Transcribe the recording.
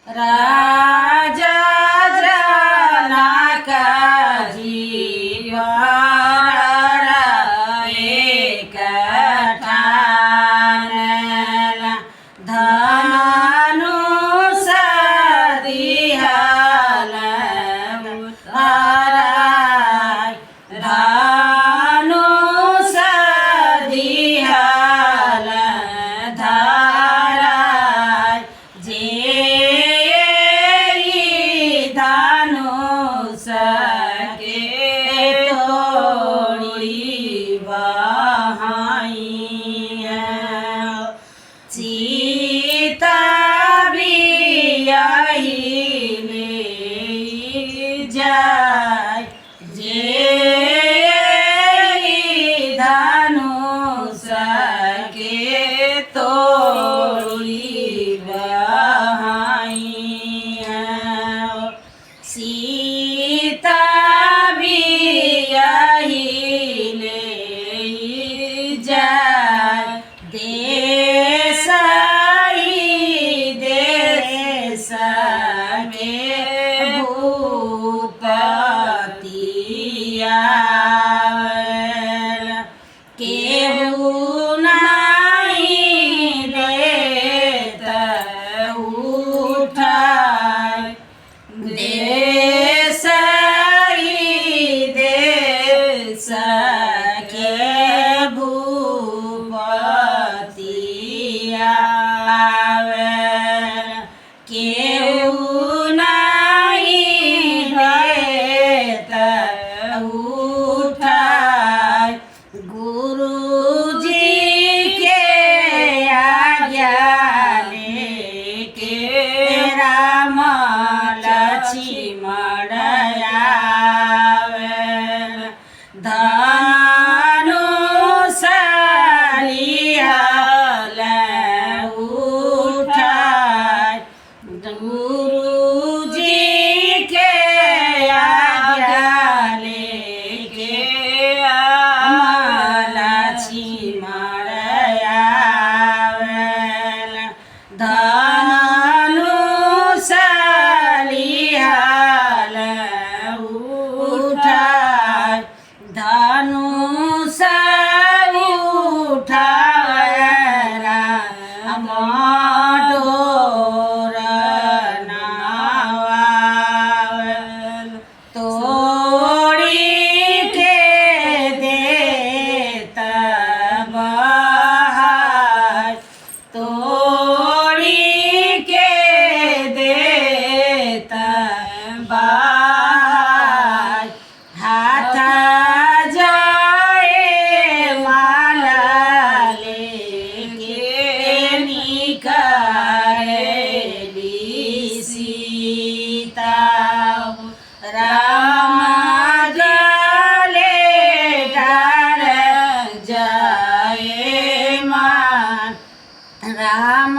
राजा जनक जीवन एक ठान धनुष दिहल उताराय धनुष दिहल धाराय जे धनुष के तोड़ी बहाई सीता बियाही जाय जे धनुष के तोड़ी बहाई सीता बियाही जाय देश देश में भूपतिया केहू नहीं देत उठाय देश देश के भूपतिया केहू नहीं देत उठाय गुरुजी के आज्ञा लेके राम लक्ष्मण आवेल धनुष लिहल उठाय गुरुजी के आज्ञा लेके राम लक्ष्मण आवेल धनुष लिहल उठाय धनुष उठाय राम डोर नावावेल तोड़ी के देत बहाय तोड़ी के देत बहाय हाथ जाए माला लेके निकली सीता राम गले डार जाए मान राम